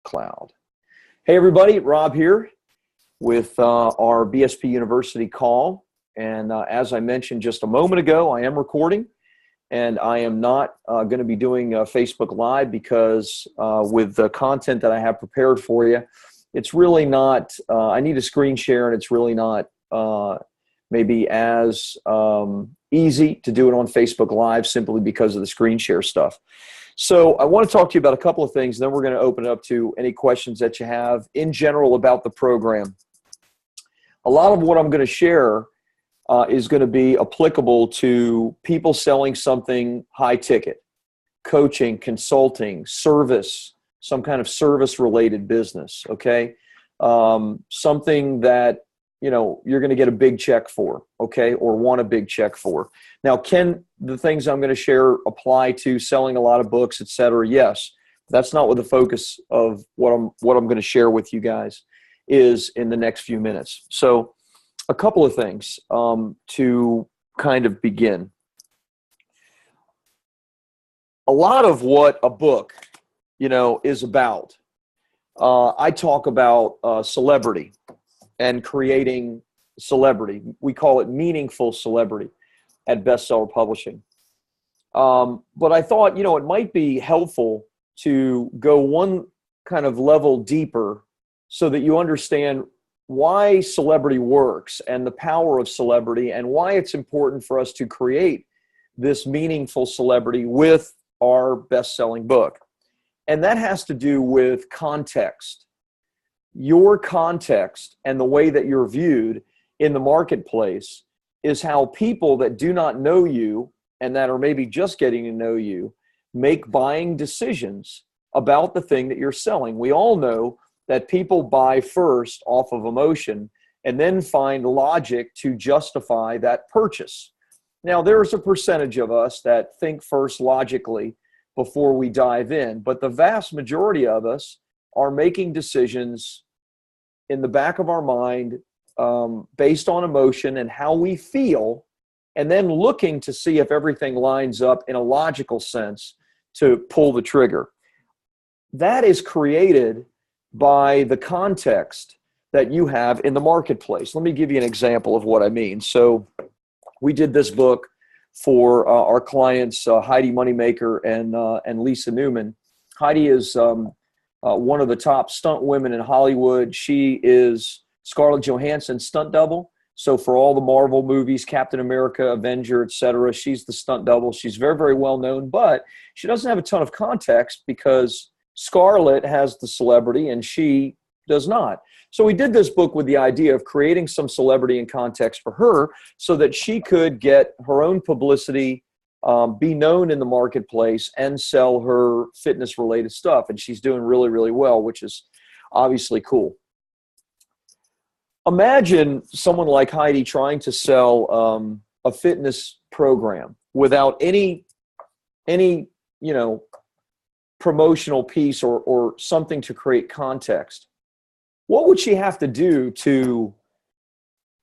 Cloud. Hey everybody, Rob here with our BSP University call. And as I mentioned just a moment ago, I am recording and I am not going to be doing Facebook Live because with the content that I have prepared for you, it's really not, I need a screen share and it's really not maybe as easy to do it on Facebook Live simply because of the screen share stuff. So I want to talk to you about a couple of things, and then we're going to open it up to any questions that you have in general about the program. A lot of what I'm going to share is going to be applicable to people selling something high ticket, coaching, consulting, service, some kind of service related business, okay? Something that you're going to get a big check for, okay, or want a big check for. Now, can the things I'm going to share apply to selling a lot of books, et cetera? Yes. That's not what the focus of what I'm going to share with you guys is in the next few minutes. So a couple of things to kind of begin. A lot of what a book, is about, I talk about celebrity and creating celebrity. We call it meaningful celebrity at Bestseller Publishing. But I thought, it might be helpful to go one kind of level deeper so that you understand why celebrity works and the power of celebrity and why it's important for us to create this meaningful celebrity with our best-selling book. And that has to do with context. Your context and the way that you're viewed in the marketplace is how people that do not know you and that are maybe just getting to know you make buying decisions about the thing that you're selling. We all know that people buy first off of emotion and then find logic to justify that purchase. Now, there's a percentage of us that think first logically before we dive in, but the vast majority of us are making decisions in the back of our mind based on emotion and how we feel, and then looking to see if everything lines up in a logical sense to pull the trigger. That is created by the context that you have in the marketplace. Let me give you an example of what I mean. So we did this book for our clients, Heidi Moneymaker and Lisa Newman. Heidi is one of the top stunt women in Hollywood. She is Scarlett Johansson's stunt double. So for all the Marvel movies, Captain America, Avenger, etc., she's the stunt double. She's very, very well known, but she doesn't have a ton of context because Scarlett has the celebrity and she does not. So we did this book with the idea of creating some celebrity and context for her so that she could get her own publicity, be known in the marketplace, and sell her fitness-related stuff. And she's doing really, really well, which is obviously cool. Imagine someone like Heidi trying to sell a fitness program without any promotional piece or something to create context. What would she have to do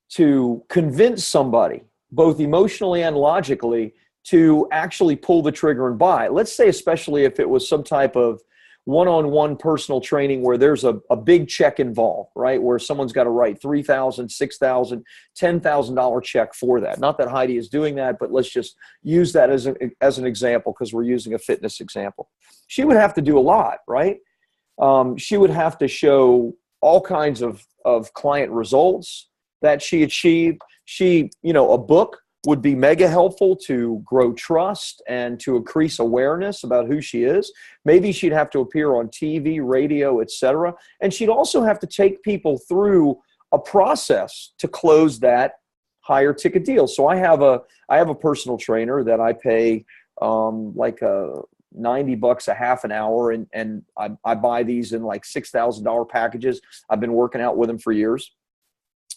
to convince somebody, both emotionally and logically, to actually pull the trigger and buy? Let's say, especially if it was some type of one-on-one personal training where there's a big check involved, right? Where someone's got to write $3,000, $6,000, $10,000 check for that. Not that Heidi is doing that, but let's just use that as an example because we're using a fitness example. She would have to do a lot, right? She would have to show all kinds of client results that she achieved. A book would be mega helpful to grow trust and to increase awareness about who she is. Maybe she'd have to appear on TV, radio, etc. And she'd also have to take people through a process to close that higher ticket deal. So I have a personal trainer that I pay like $90 a half an hour, and I buy these in like $6,000 packages. I've been working out with him for years.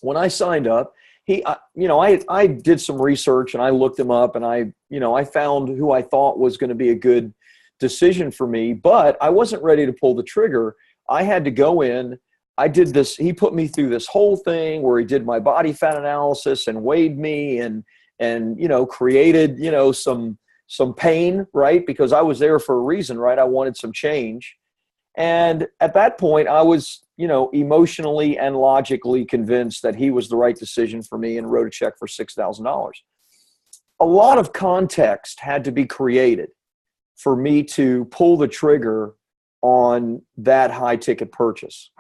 When I signed up, I did some research and I looked him up, and I found who I thought was going to be a good decision for me, but I wasn't ready to pull the trigger. I had to go in. I did this. He put me through this whole thing where he did my body fat analysis and weighed me and created, some pain, right? Because I was there for a reason, right? I wanted some change. And at that point, I was, emotionally and logically convinced that he was the right decision for me and wrote a check for $6,000. A lot of context had to be created for me to pull the trigger on that high ticket purchase.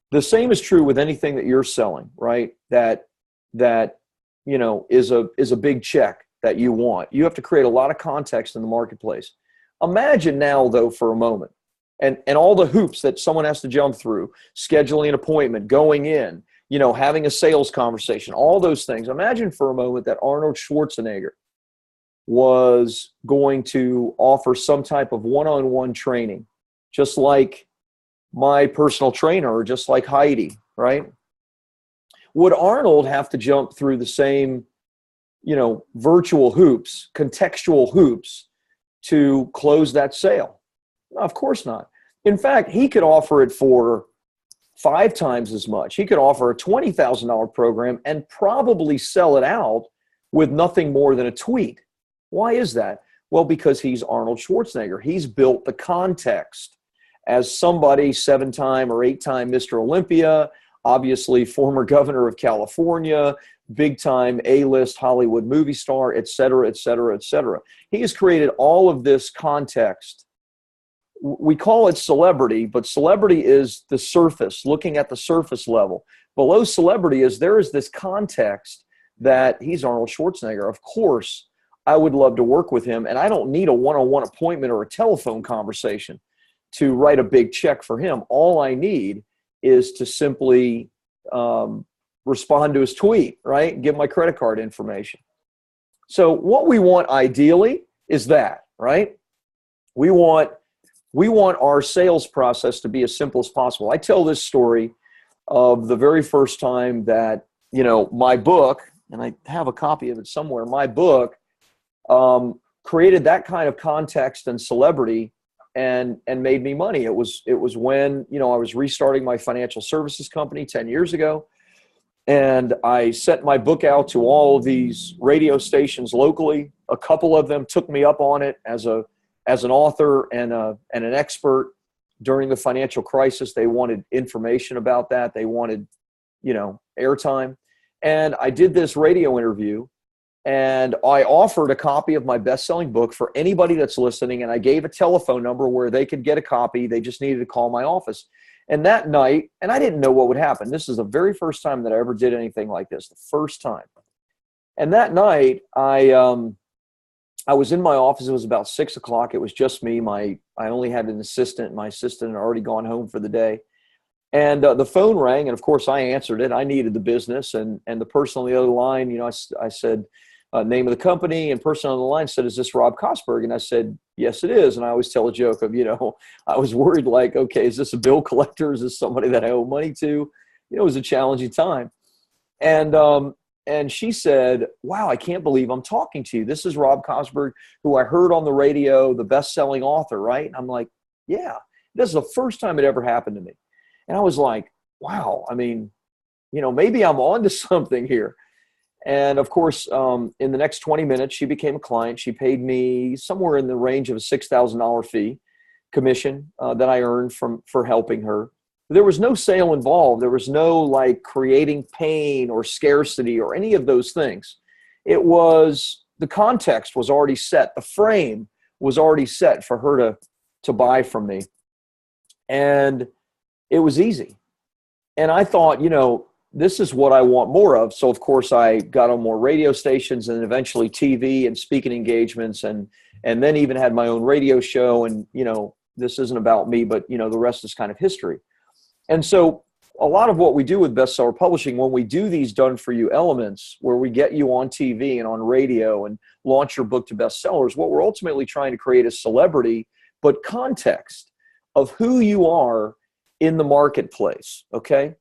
The same is true with anything that you're selling, right? That is a big check that you want. You have to create a lot of context in the marketplace. Imagine now, though, for a moment, and all the hoops that someone has to jump through, scheduling an appointment, going in, having a sales conversation, all those things. Imagine for a moment that Arnold Schwarzenegger was going to offer some type of one-on-one training, just like my personal trainer, or just like Heidi, right? Would Arnold have to jump through the same, virtual hoops, contextual hoops to close that sale? No, of course not. In fact, he could offer it for 5 times as much. He could offer a $20,000 program and probably sell it out with nothing more than a tweet. Why is that? Well, because he's Arnold Schwarzenegger. He's built the context as somebody 7-time or 8-time Mr. Olympia, obviously former governor of California, big-time A-list Hollywood movie star, et cetera, et cetera, et cetera. He has created all of this context. We call it celebrity, but celebrity is the surface, looking at the surface level. Below celebrity there is this context that he's Arnold Schwarzenegger. Of course, I would love to work with him, and I don't need a one-on-one appointment or a telephone conversation to write a big check for him. All I need is to simply respond to his tweet, right? Give my credit card information. So what we want ideally is that, right? We want our sales process to be as simple as possible. I tell this story of the very first time that, my book, and I have a copy of it somewhere, my book created that kind of context and celebrity and made me money. It was when, I was restarting my financial services company 10 years ago. And I sent my book out to all of these radio stations locally. A couple of them took me up on it as an author and an expert during the financial crisis. They wanted information about that. They wanted, airtime. And I did this radio interview, and I offered a copy of my best-selling book for anybody that's listening. And I gave a telephone number where they could get a copy. They just needed to call my office. And that night, and I didn't know what would happen. This is the very first time that I ever did anything like this, the first time. And that night, I was in my office. It was about 6 o'clock. It was just me. I only had an assistant. My assistant had already gone home for the day. And the phone rang, and of course I answered it. I needed the business, and the person on the other line, I said, name of the company, and person on the line said, "Is this Rob Kosberg?" And I said, "Yes, it is." And I always tell a joke of, I was worried, like, okay, is this a bill collector? Is this somebody that I owe money to? It was a challenging time. And she said, "Wow, I can't believe I'm talking to you. This is Rob Kosberg, who I heard on the radio, the best-selling author, right?" And I'm like, "Yeah, this is the first time it ever happened to me." And I was like, wow, I mean, maybe I'm on to something here. And of course, in the next 20 minutes, she became a client. She paid me somewhere in the range of a $6,000 fee commission that I earned for helping her. There was no sale involved. There was no like creating pain or scarcity or any of those things. It was, the context was already set. The frame was already set for her to buy from me. And it was easy. And I thought, this is what I want more of. So of course I got on more radio stations and eventually TV and speaking engagements and then even had my own radio show. And, this isn't about me, but the rest is kind of history. And so a lot of what we do with bestseller publishing, when we do these done for you elements where we get you on TV and on radio and launch your book to bestsellers, what we're ultimately trying to create is celebrity, but context of who you are in the marketplace. Okay.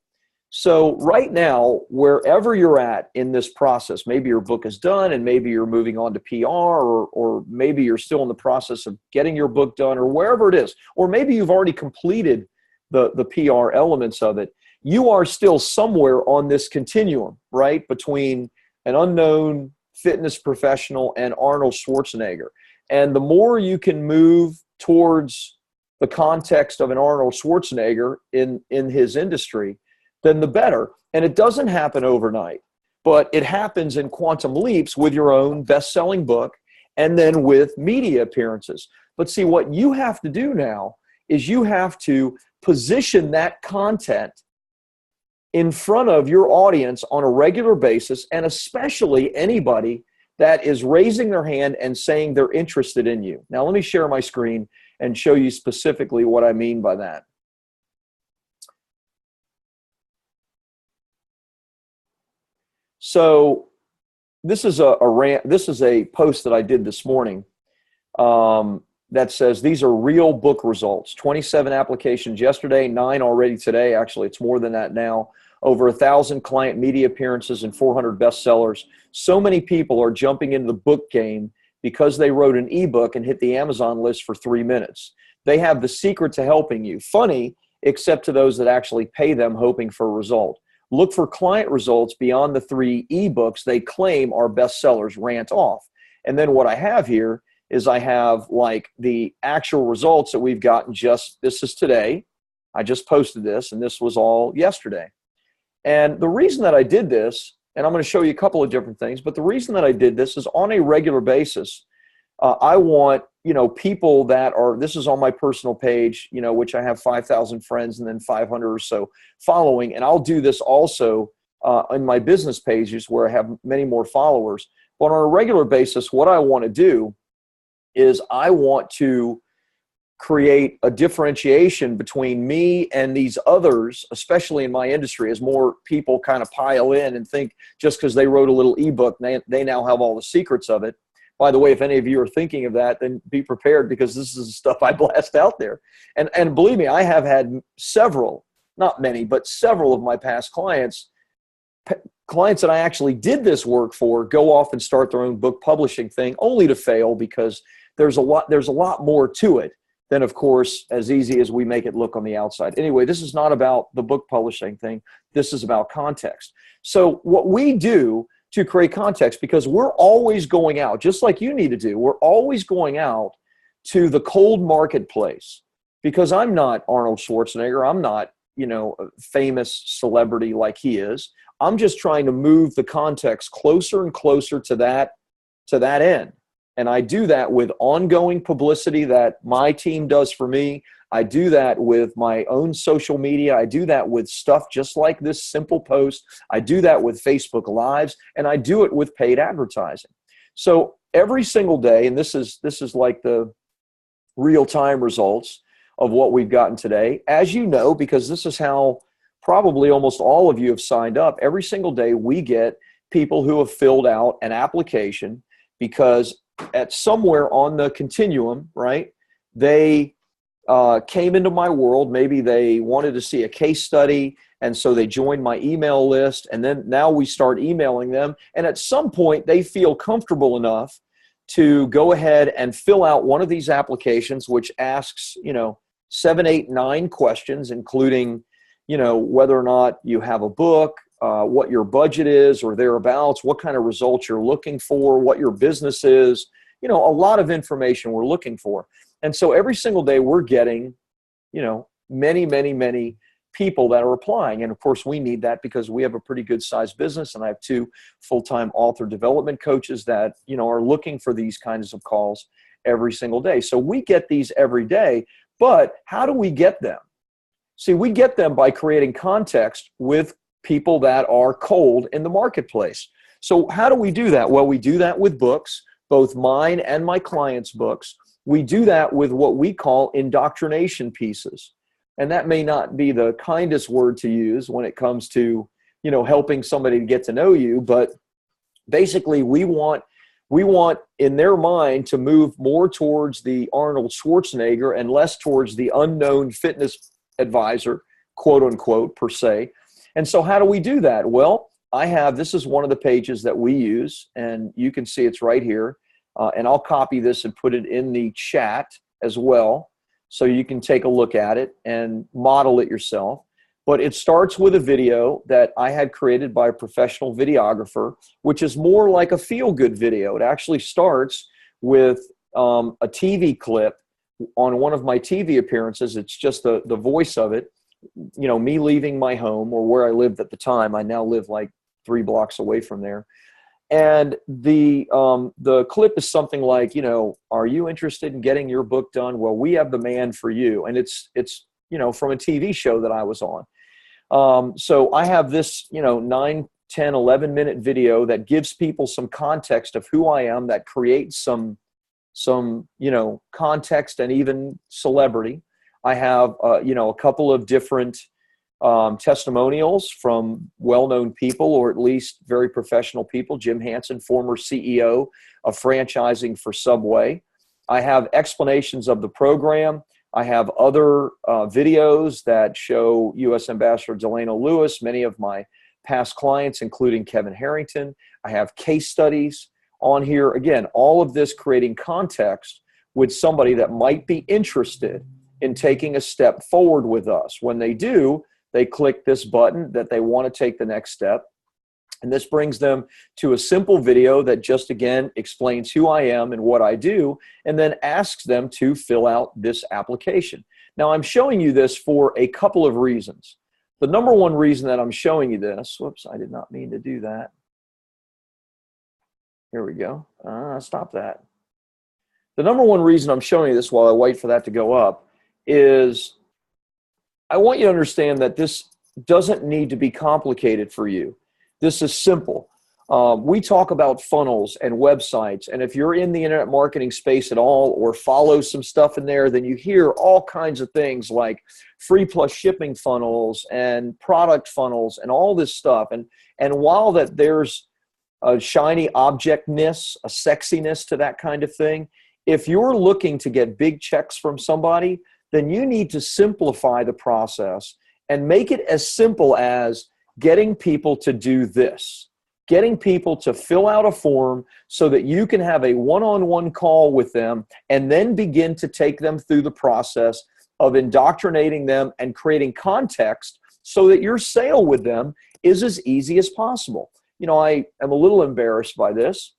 So right now, wherever you're at in this process, maybe your book is done and maybe you're moving on to PR, or maybe you're still in the process of getting your book done, or wherever it is, or maybe you've already completed the PR elements of it, you are still somewhere on this continuum, right? Between an unknown fitness professional and Arnold Schwarzenegger. And the more you can move towards the context of an Arnold Schwarzenegger in his industry, then the better. And it doesn't happen overnight, but it happens in quantum leaps with your own best-selling book and then with media appearances. But see, what you have to do now is you have to position that content in front of your audience on a regular basis, and especially anybody that is raising their hand and saying they're interested in you. Now, let me share my screen and show you specifically what I mean by that. So this is a post that I did this morning that says these are real book results. 27 applications yesterday, 9 already today. Actually, it's more than that now. Over 1,000 client media appearances and 400 bestsellers. So many people are jumping into the book game because they wrote an ebook and hit the Amazon list for 3 minutes. They have the secret to helping you. Funny, except to those that actually pay them hoping for a result. Look for client results beyond the 3 ebooks they claim are bestsellers. Rant off. And then what I have here is I have like the actual results that we've gotten this is today. I just posted this, and this was all yesterday. And the reason that I did this, and I'm going to show you a couple of different things, but the reason that I did this is on a regular basis, I want, people that are, this is on my personal page, which I have 5,000 friends and then 500 or so following. And I'll do this also in my business pages where I have many more followers. But on a regular basis, what I want to do is I want to create a differentiation between me and these others, especially in my industry, as more people kind of pile in and think just because they wrote a little ebook, they now have all the secrets of it. By the way, if any of you are thinking of that, then be prepared, because this is the stuff I blast out there. And believe me, I have had several, not many, but several of my past clients that I actually did this work for, go off and start their own book publishing thing, only to fail, because there's a lot more to it than, of course, as easy as we make it look on the outside. Anyway, this is not about the book publishing thing. This is about context. So what we do to create context, because we're always going out, just like you need to do, we're always going out to the cold marketplace, because I'm not Arnold Schwarzenegger. I'm not, a famous celebrity like he is. I'm just trying to move the context closer and closer to that end. And I do that with ongoing publicity that my team does for me. I do that with my own social media. I do that with stuff just like this simple post. I do that with Facebook Lives, and I do it with paid advertising. So every single day, and this is like the real-time results of what we've gotten today. As you know, because this is how probably almost all of you have signed up, every single day we get people who have filled out an application because at somewhere on the continuum, right, they came into my world. Maybe they wanted to see a case study, and so they joined my email list, and then now we start emailing them. And at some point, they feel comfortable enough to go ahead and fill out one of these applications, which asks, 7, 8, 9 questions, including, whether or not you have a book, what your budget is or thereabouts, what kind of results you're looking for, what your business is, a lot of information we're looking for. And so every single day we're getting, many, many, many people that are applying. And of course we need that because we have a pretty good sized business, and I have 2 full-time author development coaches that, are looking for these kinds of calls every single day. So we get these every day, but how do we get them? See, we get them by creating context with people that are cold in the marketplace. So how do we do that? Well, we do that with books, both mine and my clients' books. We do that with what we call indoctrination pieces. And that may not be the kindest word to use when it comes to, helping somebody to get to know you, but basically we want in their mind to move more towards the Arnold Schwarzenegger and less towards the unknown fitness advisor, quote unquote, per se. And so how do we do that? Well, this is one of the pages that we use, and you can see it's right here. And I'll copy this and put it in the chat as well, so you can take a look at it and model it yourself. But it starts with a video that I had created by a professional videographer, which is more like a feel-good video. It actually starts with a TV clip on one of my TV appearances, it's just the voice of it, me leaving my home or where I lived at the time. I now live like 3 blocks away from there. And the clip is something like, are you interested in getting your book done? Well, we have the man for you. And it's from a TV show that I was on. So I have this, 9, 10, 11-minute video that gives people some context of who I am, that creates some context and even celebrity. I have, a couple of different testimonials from well-known people, or at least very professional people. Jim Hansen, former CEO of franchising for Subway. I have explanations of the program. I have other videos that show U.S. Ambassador Delano Lewis, many of my past clients, including Kevin Harrington. I have case studies on here. Again, all of this creating context with somebody that might be interested in taking a step forward with us. When they do, they click this button that they want to take the next step. And this brings them to a simple video that just, again, explains who I am and what I do, and then asks them to fill out this application. Now, I'm showing you this for a couple of reasons. The number one reason that I'm showing you this, whoops, I did not mean to do that. Here we go. Stop that. The number one reason I'm showing you this while I wait for that to go up is I want you to understand that this doesn't need to be complicated for you. This is simple. We talk about funnels and websites, and if you're in the internet marketing space at all or follow some stuff in there, then you hear all kinds of things like free plus shipping funnels and product funnels and all this stuff. And while that there's a shiny objectness, a sexiness to that kind of thing, if you're looking to get big checks from somebody, then you need to simplify the process and make it as simple as getting people to do this. Getting people to fill out a form so that you can have a one-on-one call with them and then begin to take them through the process of indoctrinating them and creating context so that your sale with them is as easy as possible. I am a little embarrassed by this,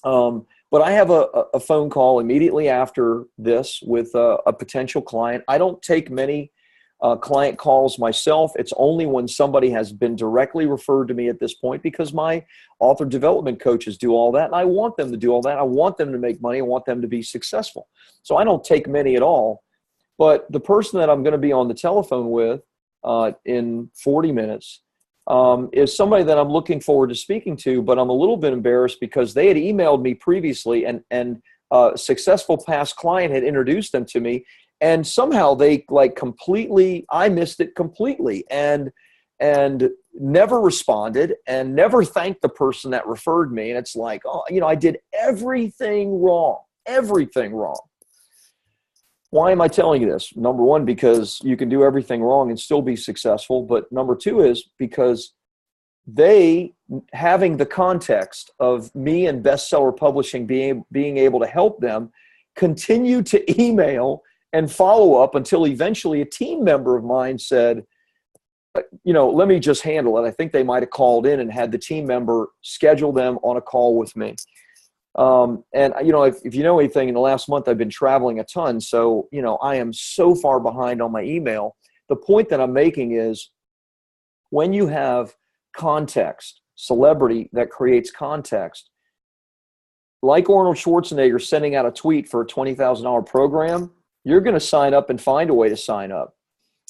but I have a phone call immediately after this with a potential client. I don't take many client calls myself. It's only when somebody has been directly referred to me at this point, because my author development coaches do all that, and I want them to do all that. I want them to make money. I want them to be successful. So I don't take many at all. But the person that I'm going to be on the telephone with in 40 minutes is somebody that I'm looking forward to speaking to, but I'm a little bit embarrassed because they had emailed me previously, and a successful past client had introduced them to me. And somehow they I missed it completely and never responded and never thanked the person that referred me. And it's like, I did everything wrong. Why am I telling you this? Number one, because you can do everything wrong and still be successful. But number two is because they, having the context of me and Bestseller Publishing being able to help them, continue to email and follow up until eventually a team member of mine said, let me just handle it. I think they might have called in and had the team member schedule them on a call with me. If you know anything, in the last month, I've been traveling a ton. So, I am so far behind on my email. The point that I'm making is when you have context, celebrity that creates context, like Arnold Schwarzenegger sending out a tweet for a $20,000 program, you're going to sign up and find a way to sign up.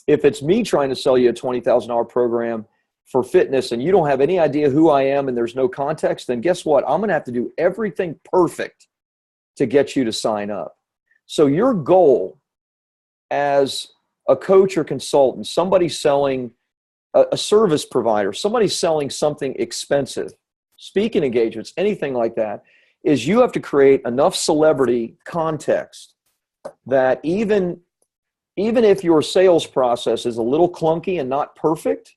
If it's me trying to sell you a $20,000 program for fitness and you don't have any idea who I am and there's no context, then guess what? I'm going to have to do everything perfect to get you to sign up. So your goal as a coach or consultant, somebody selling a service provider, somebody selling something expensive, speaking engagements, anything like that, is you have to create enough celebrity context that even if your sales process is a little clunky and not perfect,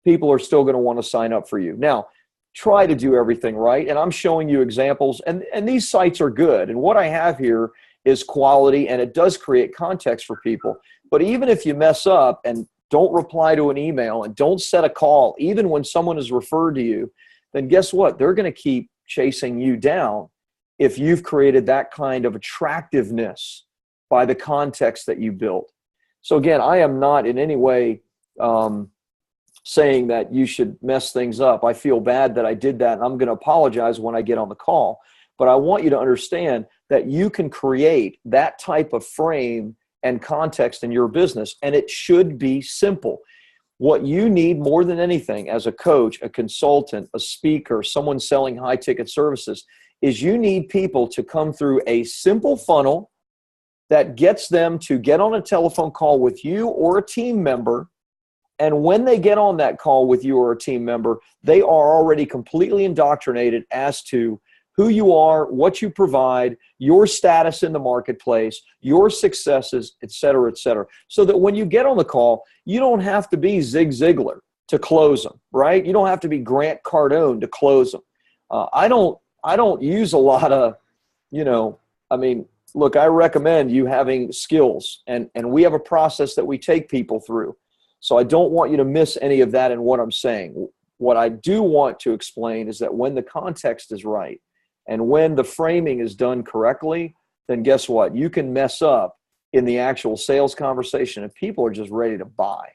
people are still going to want to sign up for you. Now, try to do everything right. And I'm showing you examples, and these sites are good. And what I have here is quality, and it does create context for people. But even if you mess up and don't reply to an email and don't set a call, even when someone is referred to you, then guess what? They're going to keep chasing you down if you've created that kind of attractiveness by the context that you built. So again, I am not in any way saying that you should mess things up. I feel bad that I did that, and I'm going to apologize when I get on the call. But I want you to understand that you can create that type of frame and context in your business, and it should be simple. What you need more than anything as a coach, a consultant, a speaker, someone selling high-ticket services, is you need people to come through a simple funnel that gets them to get on a telephone call with you or a team member. And when they get on that call with you or a team member, they are already completely indoctrinated as to who you are, what you provide, your status in the marketplace, your successes, et cetera, so that when you get on the call, you don't have to be Zig Ziglar to close them, right? You don't have to be Grant Cardone to close them. I don't use a lot of, look, I recommend you having skills, and we have a process that we take people through. So I don't want you to miss any of that in what I'm saying. What I do want to explain is that when the context is right and when the framing is done correctly, then guess what? You can mess up in the actual sales conversation and people are just ready to buy.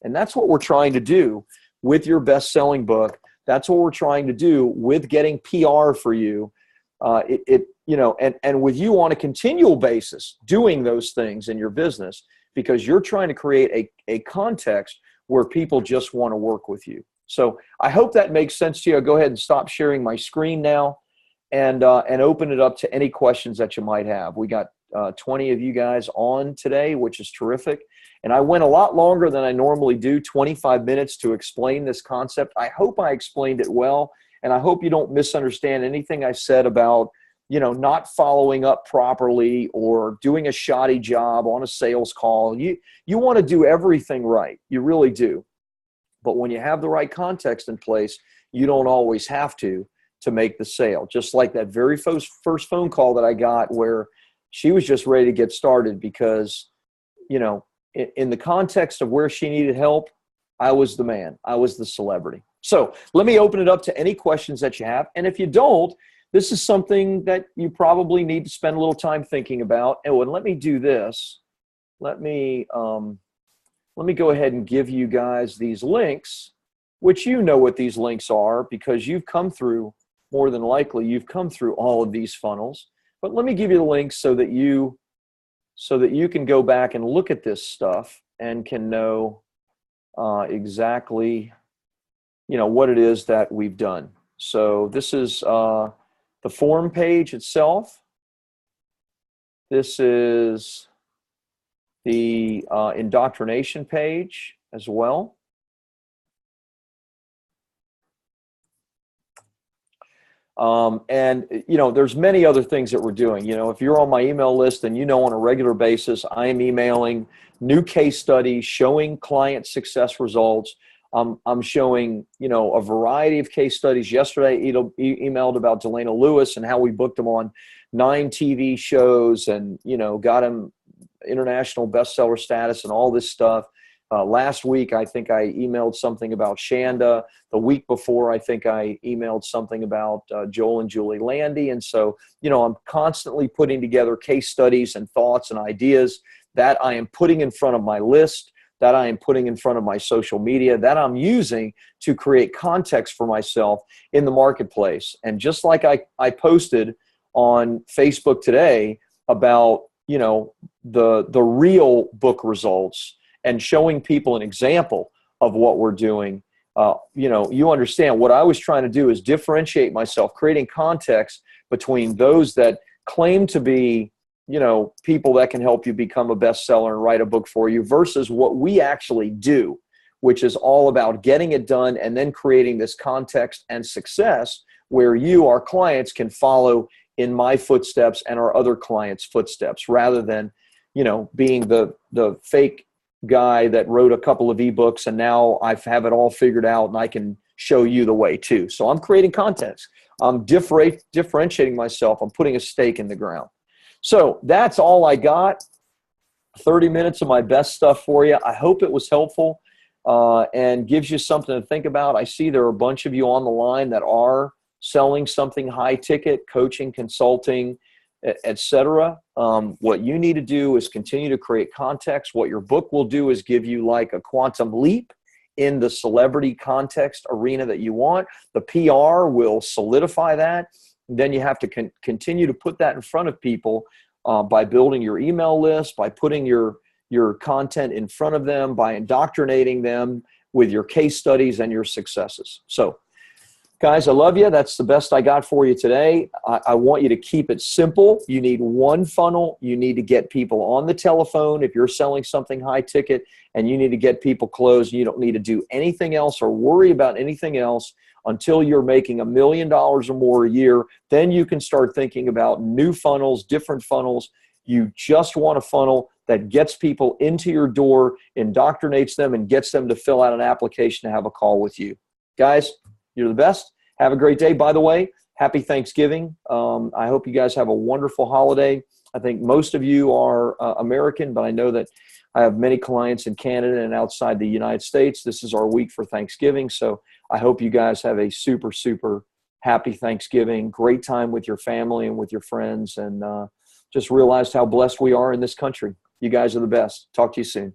And that's what we're trying to do with your best-selling book. That's what we're trying to do with getting PR for you. And with you on a continual basis doing those things in your business, because you're trying to create a context where people just want to work with you. So I hope that makes sense to you. I'll go ahead and stop sharing my screen now and open it up to any questions that you might have. We got 20 of you guys on today, which is terrific. And I went a lot longer than I normally do, 25 minutes to explain this concept. I hope I explained it well, and I hope you don't misunderstand anything I said about not following up properly or doing a shoddy job on a sales call. You want to do everything right. You really do. But when you have the right context in place, you don't always have to make the sale. Just like that very first phone call that I got where she was just ready to get started because, in the context of where she needed help, I was the man. I was the celebrity. So let me open it up to any questions that you have. And if you don't, this is something that you probably need to spend a little time thinking about. And let me do this. Let me go ahead and give you guys these links, which you know what these links are because you've come through, more than likely, you've come through all of these funnels. But let me give you the links so that you can go back and look at this stuff and can know exactly, what it is that we've done. So this is the form page itself. This is the indoctrination page as well. There's many other things that we're doing. If you're on my email list and on a regular basis, I am emailing new case studies showing client success results. I'm showing, a variety of case studies. Yesterday, emailed about Delana Lewis and how we booked him on 9 TV shows and, got him international bestseller status and all this stuff. Last week, I think I emailed something about Shanda. The week before, I think I emailed something about Joel and Julie Landy. And so, I'm constantly putting together case studies and thoughts and ideas that I am putting in front of my list, that I am putting in front of my social media, that I'm using to create context for myself in the marketplace. And just like I posted on Facebook today about, the real book results and showing people an example of what we're doing, you understand what I was trying to do is differentiate myself, creating context between those that claim to be people that can help you become a bestseller and write a book for you versus what we actually do, which is all about getting it done and then creating this context and success where you, our clients, can follow in my footsteps and our other clients' footsteps rather than, being the fake guy that wrote a couple of ebooks and now I have it all figured out and I can show you the way too. So I'm creating context. I'm differentiating myself. I'm putting a stake in the ground. So that's all I got. 30 minutes of my best stuff for you. I hope it was helpful and gives you something to think about. I see there are a bunch of you on the line that are selling something high ticket, coaching, consulting, etc. What you need to do is continue to create context. What your book will do is give you like a quantum leap in the celebrity context arena that you want. The PR will solidify that. Then you have to continue to put that in front of people by building your email list, by putting your content in front of them, by indoctrinating them with your case studies and your successes. So, guys, I love you. That's the best I got for you today. I want you to keep it simple. You need one funnel. You need to get people on the telephone if you're selling something high ticket, and you need to get people closed. You don't need to do anything else or worry about anything else until you're making $1 million or more a year. Then you can start thinking about new funnels, different funnels. You just want a funnel that gets people into your door, indoctrinates them, and gets them to fill out an application to have a call with you. Guys, you're the best. Have a great day. By the way, happy Thanksgiving. I hope you guys have a wonderful holiday. I think most of you are American, but I know that I have many clients in Canada and outside the United States. This is our week for Thanksgiving. So I hope you guys have a super, super happy Thanksgiving. Great time with your family and with your friends. And just realized how blessed we are in this country. You guys are the best. Talk to you soon.